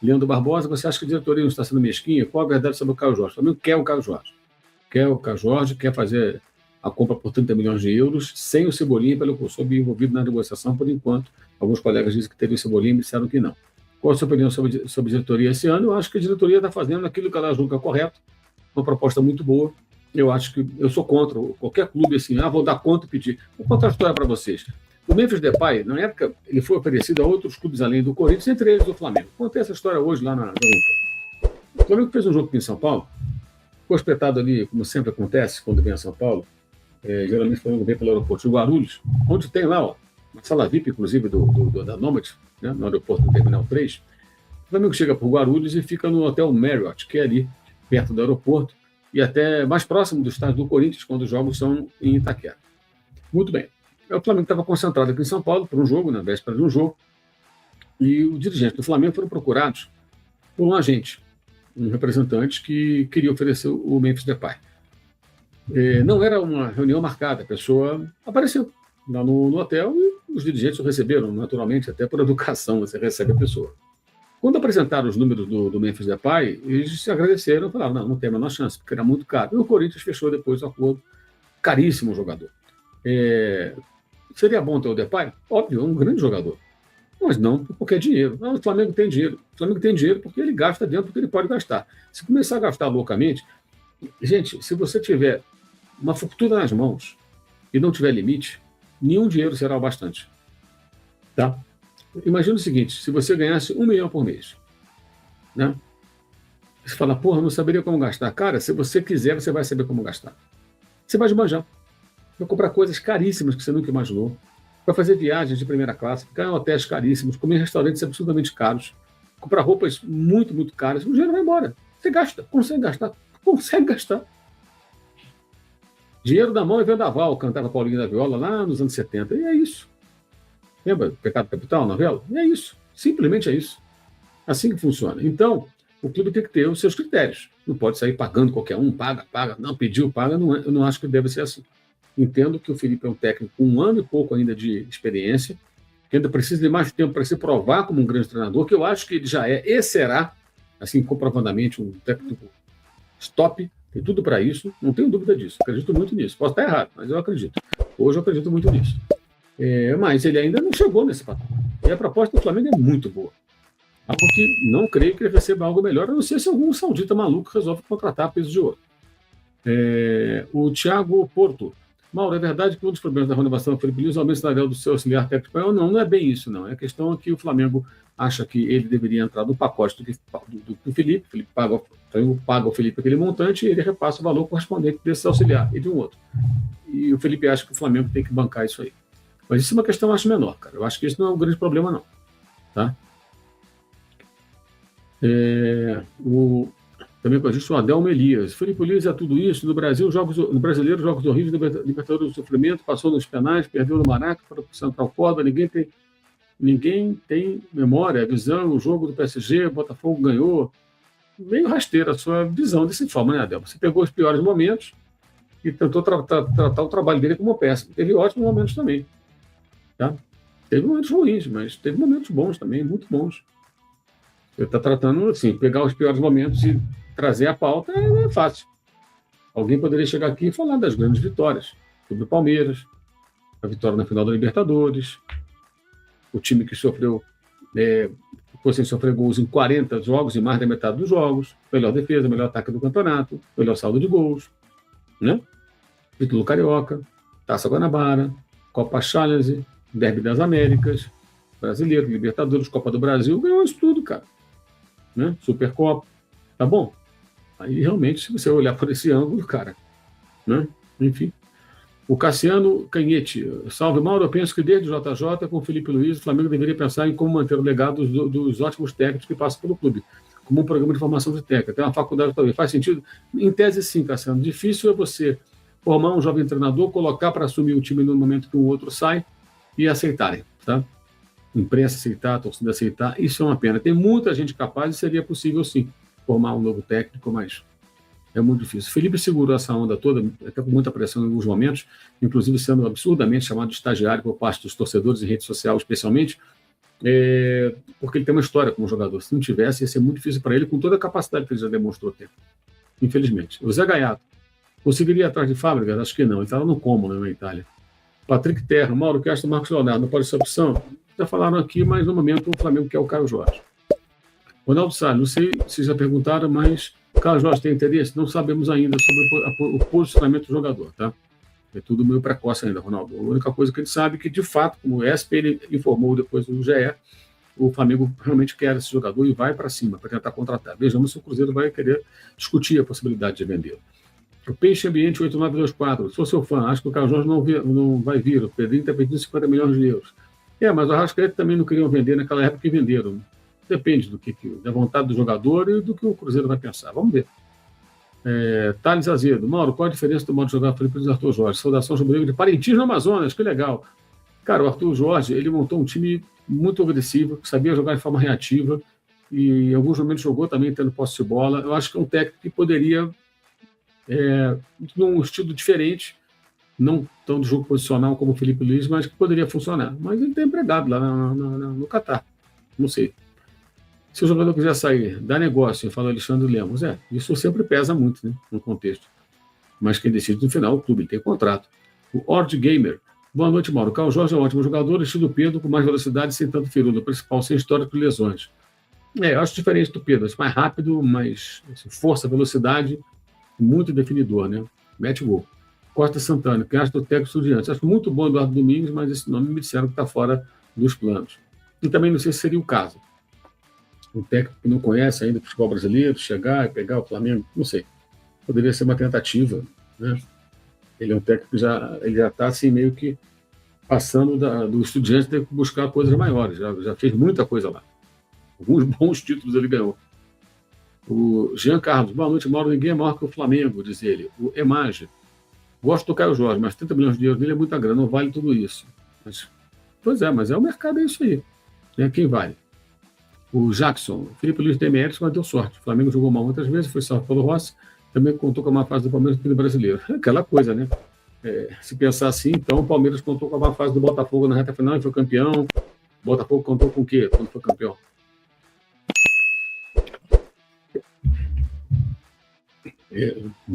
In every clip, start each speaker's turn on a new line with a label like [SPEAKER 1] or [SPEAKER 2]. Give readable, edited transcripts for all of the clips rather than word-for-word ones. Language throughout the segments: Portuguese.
[SPEAKER 1] Leandro Barbosa, você acha que a diretoria não está sendo mesquinha? Qual a verdade sobre o Caio Jorge? O Flamengo quer o Caio Jorge. Quer o Caio Jorge, quer fazer a compra por 30 milhões de euros, sem o Cebolinha, pelo que eu soube, envolvido na negociação por enquanto. Alguns colegas dizem que teria o Cebolinha e me disseram que não. Qual a sua opinião sobre a diretoria esse ano? Eu acho que a diretoria está fazendo aquilo que ela julga correto, uma proposta muito boa. Eu acho que eu sou contra qualquer clube assim, vou dar conta e pedir. Vou contar a história para vocês. O Memphis Depay, na época, ele foi oferecido a outros clubes além do Corinthians, entre eles o Flamengo. Contei essa história hoje lá na O Flamengo fez um jogo aqui em São Paulo, ficou espetado ali, como sempre acontece quando vem a São Paulo, geralmente o Flamengo vem pelo aeroporto de Guarulhos, onde tem lá, uma sala VIP, inclusive, da Nomad, né, no aeroporto do Terminal 3. O Flamengo chega por Guarulhos e fica no Hotel Marriott, que é ali, perto do aeroporto, e até mais próximo do estádio do Corinthians, quando os jogos são em Itaquera. Muito bem. O Flamengo estava concentrado aqui em São Paulo por um jogo, na véspera de um jogo, e os dirigentes do Flamengo foram procurados por um agente, um representante que queria oferecer o Memphis Depay. Não era uma reunião marcada, a pessoa apareceu lá no hotel e os dirigentes o receberam, naturalmente, até por educação, você recebe a pessoa. Quando apresentaram os números do Memphis Depay, eles se agradeceram e falaram, não tem a menor chance, porque era muito caro. E o Corinthians fechou depois o acordo, caríssimo o jogador. Seria bom ter o Depay? Óbvio, é um grande jogador. Mas não porque é dinheiro. Não, o Flamengo tem dinheiro. O Flamengo tem dinheiro porque ele gasta dentro do que ele pode gastar. Se começar a gastar loucamente... Gente, se você tiver uma fortuna nas mãos e não tiver limite, nenhum dinheiro será o bastante. Tá? Imagina o seguinte, se você ganhasse 1 milhão por mês, né? Você fala, porra, não saberia como gastar. Cara, se você quiser, você vai saber como gastar. Você vai esbanjar. Vai comprar coisas caríssimas que você nunca imaginou. Vai fazer viagens de primeira classe, ficar em hotéis caríssimos, comer em restaurantes absurdamente caros, comprar roupas muito, muito caras. O dinheiro vai embora. Você gasta, consegue gastar. Consegue gastar. Dinheiro da mão é vendaval, cantava Paulinho da Viola lá nos anos 70. E é isso. Lembra Pecado Capital, novela? E é isso. Simplesmente é isso. Assim que funciona. Então, o clube tem que ter os seus critérios. Não pode sair pagando qualquer um, paga, não pediu, paga. Não, eu não acho que deve ser assim. Entendo que o Felipe é um técnico com 1 ano e pouco ainda de experiência, que ainda precisa de mais tempo para se provar como um grande treinador, que eu acho que ele já é e será, assim, comprovadamente, um técnico top, tem tudo para isso, não tenho dúvida disso, acredito muito nisso. Posso estar errado, mas eu acredito. Hoje eu acredito muito nisso. Mas ele ainda não chegou nesse patamar. E a proposta do Flamengo é muito boa. Porque não creio que ele receba algo melhor, a não ser se algum saudita maluco resolve contratar a peso de ouro. O Thiago Porto. Mauro, é verdade que um dos problemas da renovação do Felipe Luiz é o aumento salarial do seu auxiliar técnico? Não é bem isso, não. É a questão é que o Flamengo acha que ele deveria entrar no pacote do Felipe. Felipe paga o Felipe aquele montante e ele repassa o valor correspondente desse auxiliar e de um outro. E o Felipe acha que o Flamengo tem que bancar isso aí. Mas isso é uma questão, eu acho, menor, cara. Eu acho que isso não é um grande problema, não. Tá? Também com a gente o Adelmo Elias. Felipe Luiz é tudo isso. No Brasil, no brasileiro, jogos horríveis, Libertadores do sofrimento, passou nos penais, perdeu no Maraca para o Central Córdoba, ninguém tem memória, visão, o jogo do PSG, Botafogo ganhou. Meio rasteira a sua visão dessa forma, né, Adelmo? Você pegou os piores momentos e tentou tratar o trabalho dele como péssimo. Teve ótimos momentos também. Tá? Teve momentos ruins, mas teve momentos bons também, muito bons. Você está tratando, assim, pegar os piores momentos e trazer a pauta é fácil. Alguém poderia chegar aqui e falar das grandes vitórias sobre o Palmeiras, a vitória na final da Libertadores, o time que ficou sem sofrer gols em 40 jogos e mais da metade dos jogos, melhor defesa, melhor ataque do campeonato, melhor saldo de gols, né? Título Carioca, Taça Guanabara, Copa Challenge, Derby das Américas, Brasileiro, Libertadores, Copa do Brasil, ganhou isso tudo, cara. Né? Supercopa, tá bom? Aí realmente, se você olhar por esse ângulo, cara, né? Enfim. O Cassiano Canhete, salve Mauro, eu penso que desde o JJ com o Felipe Luiz, o Flamengo deveria pensar em como manter o legado dos ótimos técnicos que passam pelo clube, como um programa de formação de técnica, até uma faculdade também. Faz sentido? Em tese sim, Cassiano. Difícil é você formar um jovem treinador, colocar para assumir o time no momento que o outro sai e aceitarem, tá? Imprensa aceitar, a torcida aceitar, isso é uma pena. Tem muita gente capaz e seria possível, sim, formar um novo técnico, mas é muito difícil. Felipe segurou essa onda toda, até com muita pressão em alguns momentos, inclusive sendo absurdamente chamado de estagiário por parte dos torcedores em rede social, especialmente, porque ele tem uma história como jogador. Se não tivesse, ia ser muito difícil para ele, com toda a capacidade que ele já demonstrou ter, infelizmente. O Zé Gaiato, conseguiria ir atrás de Fábricas? Acho que não, ele estava no Como, na Itália. Patrick Terra, Mauro Castro, Marcos Leonardo, não pode ser opção? Já falaram aqui, mas no momento o Flamengo quer o Caio Jorge. Ronaldo Salles, não sei se já perguntaram, mas o Caio Jorge tem interesse? Não sabemos ainda sobre o posicionamento do jogador, tá? É tudo meio precoce ainda, Ronaldo. A única coisa que a gente sabe é que, de fato, como o ESPN informou depois do GE, o Flamengo realmente quer esse jogador e vai para cima para tentar contratar. Vejamos se o Cruzeiro vai querer discutir a possibilidade de vendê-lo. O Peixe Ambiente 8924, sou seu fã, acho que o Carlos Jorge não vai vir. O Pedrinho está pedindo 50 milhões de euros. Mas o Arrascaeta também não queriam vender naquela época que venderam. Depende da vontade do jogador e do que o Cruzeiro vai pensar. Vamos ver. Thales Azedo, Mauro, qual a diferença do modo de jogar Felipe Luiz e Arthur Jorge? Saudação sobre de Parintins, no Amazonas, que legal. Cara, o Arthur Jorge, ele montou um time muito agressivo, que sabia jogar de forma reativa e em alguns momentos jogou também tendo posse de bola. Eu acho que é um técnico que poderia, num estilo diferente, não tão de jogo posicional como o Felipe Luiz, mas que poderia funcionar. Mas ele tem empregado lá no Catar. Não sei. Se o jogador quiser sair, dá negócio, fala Alexandre Lemos. Isso sempre pesa muito, né, no contexto. Mas quem decide no final, o clube tem contrato. O Ord Gamer. Boa noite, Mauro. Carlos Jorge é um ótimo jogador, estilo Pedro, com mais velocidade, sem tanto ferido, principal, sem histórico de lesões. Eu acho diferente do Pedro, mais rápido, mais força, velocidade, muito definidor, né? Mete gol. Costa Santana, que acha do técnico Estudiantes. Acho muito bom Eduardo Domingos, mas esse nome me disseram que está fora dos planos. E também não sei se seria o caso. Um técnico que não conhece ainda o futebol brasileiro, chegar e pegar o Flamengo, não sei. Poderia ser uma tentativa, né? Ele é um técnico que já está assim, meio que passando do Estudiantes, ter que buscar coisas maiores. Já fez muita coisa lá. Alguns bons títulos ele ganhou. O Jean Carlos, boa noite, Mauro. Ninguém é maior que o Flamengo, diz ele. O Emage, gosto do Caio Jorge, mas 30 milhões de euros dele é muita grana, não vale tudo isso. Mas o mercado, é isso aí. Quem vale? O Jackson, Felipe Luiz tem méritos, mas deu sorte. O Flamengo jogou mal muitas vezes, foi salvo pelo Rossi, também contou com a má fase do Palmeiras do brasileiro. Aquela coisa, né? Se pensar assim, então o Palmeiras contou com a má fase do Botafogo na reta final e foi campeão. O Botafogo contou com o quê quando foi campeão?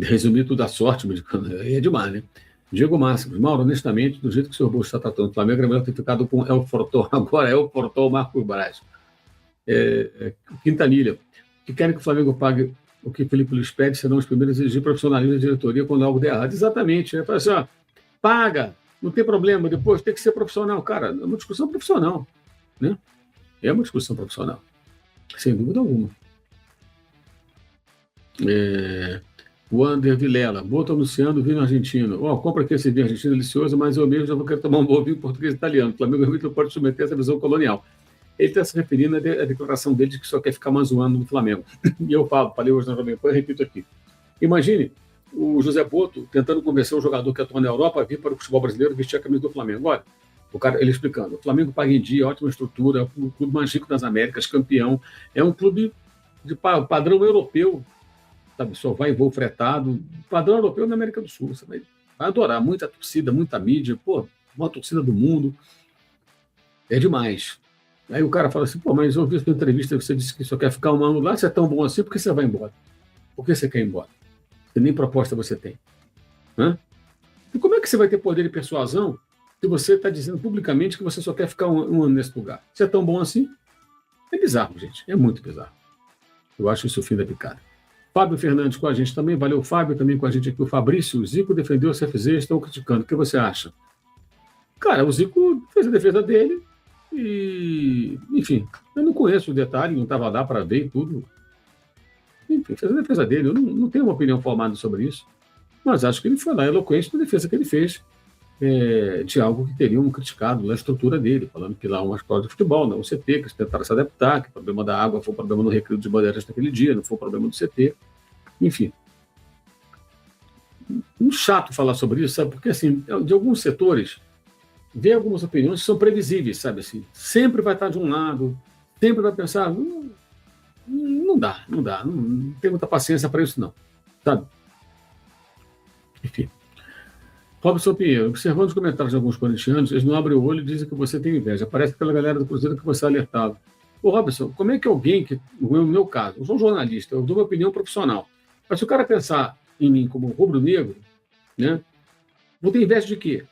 [SPEAKER 1] Resumir tudo a sorte, mas é demais, né? Diego Máximo, Mauro, honestamente, do jeito que o senhor Bolso está tratando o Flamengo, é melhor ter ficado com El Fortó, agora é El Fortó, Marcos Braz. Quintanilha, que querem que o Flamengo pague o que Felipe Luiz pede, serão os primeiros a exigir profissionalismo da diretoria quando algo der errado. Exatamente. Fala assim, paga, não tem problema, depois tem que ser profissional. Cara, é uma discussão profissional, né? É uma discussão profissional, sem dúvida alguma. O Ander Vilela, Boto anunciando vinho argentino. Compra aqui esse vinho argentino delicioso, mas eu mesmo já vou querer tomar um bom vinho português e italiano. O Flamengo realmente não pode submeter essa visão colonial. Ele está se referindo à declaração dele de que só quer ficar mais um ano no Flamengo. E eu falei hoje na Jovem Pan, repito aqui. Imagine o José Boto tentando convencer um jogador que atua na Europa a vir para o futebol brasileiro vestir a camisa do Flamengo. Olha, o cara, ele explicando, o Flamengo paga em dia, ótima estrutura, é o clube mais rico das Américas, campeão, é um clube de padrão europeu, sabe, só vai em voo fretado, padrão europeu na América do Sul, você vai adorar, muita torcida, muita mídia, maior torcida do mundo, é demais. Aí o cara fala assim, mas eu ouvi a sua entrevista, você disse que só quer ficar um ano lá, você é tão bom assim, por que você vai embora? Por que você quer ir embora? Nem proposta você tem. E como é que você vai ter poder de persuasão se você está dizendo publicamente que você só quer ficar um ano nesse lugar? Você é tão bom assim? É bizarro, gente. É muito bizarro. Eu acho isso o fim da picada. Fábio Fernandes com a gente também. Valeu, Fábio, também com a gente aqui. O Fabrício, o Zico defendeu o CFZ, estão criticando. O que você acha? Cara, o Zico fez a defesa dele e, enfim, eu não conheço o detalhe, não estava lá para ver tudo. Enfim, fez a defesa dele. Eu não tenho uma opinião formada sobre isso, mas acho que ele foi lá eloquente na defesa que ele fez de algo que teriam criticado na estrutura dele, falando que lá uma escola de futebol, não o CT, que eles tentaram se adaptar, que o problema da água foi o problema no Recreio dos Bandeirantes naquele dia, não foi o problema do CT. Enfim. Muito chato falar sobre isso, sabe? Porque, assim, de alguns setores, vê algumas opiniões que são previsíveis, sabe? Assim, sempre vai estar de um lado, sempre vai pensar, não dá, não tem muita paciência para isso, não. Sabe? Enfim. Robson Pinheiro, observando os comentários de alguns corintianos, eles não abrem o olho e dizem que você tem inveja. Parece aquela galera do Cruzeiro que você alertava. Ô, Robson, como é que alguém, que, no meu caso, eu sou um jornalista, eu dou uma opinião profissional, mas se o cara pensar em mim como rubro-negro, né, vou ter inveja de quê?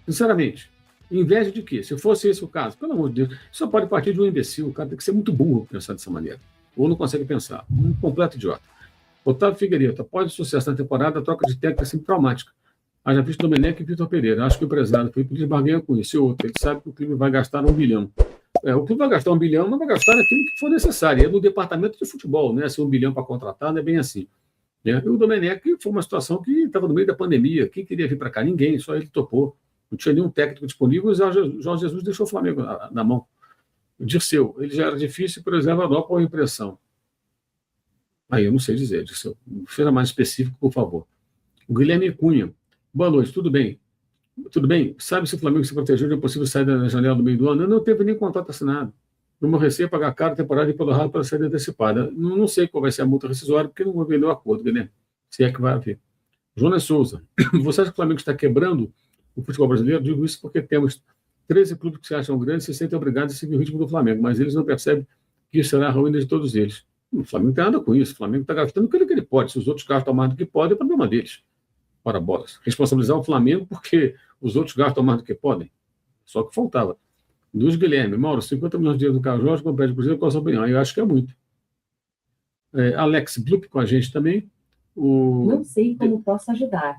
[SPEAKER 1] Sinceramente, inveja de quê? Se fosse esse o caso, pelo amor de Deus, só pode partir de um imbecil, o cara tem que ser muito burro para pensar dessa maneira. Ou não consegue pensar. Um completo idiota. Otávio Figueiredo, após o sucesso na temporada, a troca de técnico é sempre traumática. Haja visto Domenech e Vitor Pereira. Acho que o empresário Felipe Luiz barganha com isso. E outro, ele sabe que o clube vai gastar 1 bilhão. O clube vai gastar 1 bilhão, mas vai gastar naquilo que for necessário. É no departamento de futebol, né? Se 1 bilhão para contratar, não é bem assim. Né? E o Domenech foi uma situação que estava no meio da pandemia. Quem queria vir para cá? Ninguém, só ele topou. Não tinha nenhum técnico disponível. O Jorge Jesus deixou o Flamengo na mão. O Dirceu, ele já era difícil, por exemplo, a qual a impressão? Aí eu não sei dizer, Dirceu. Seja mais específico, por favor. O Guilherme Cunha. Boa noite, tudo bem? Tudo bem? Sabe se o Flamengo se protegeu de uma possível saída na janela do meio do ano? Eu não teve nem contrato assinado. Numa receia pagar caro a temporada e pelo ralo para saída antecipada. Não sei qual vai ser a multa rescisória, porque não vou vender o acordo, Guilherme. Se é que vai haver. Jonas Souza. Você acha que o Flamengo está quebrando o futebol brasileiro? Digo isso porque temos 13 clubes que se acham grandes e se sentem obrigados a seguir o ritmo do Flamengo, mas eles não percebem que isso será a ruína de todos eles. O Flamengo não tem nada com isso. O Flamengo está gastando aquilo que ele pode. Se os outros gastam mais do que podem, é problema deles. Ora, bolas. Responsabilizar o Flamengo porque os outros gastam mais do que podem. Só que faltava. Luiz Guilherme, Mauro, 50 milhões de euros do Carlos Jorge, com o pé de Cruzeiro, qual a sua opinião? Eu acho que é muito. Alex Blup com a gente também.
[SPEAKER 2] Não sei como posso ajudar.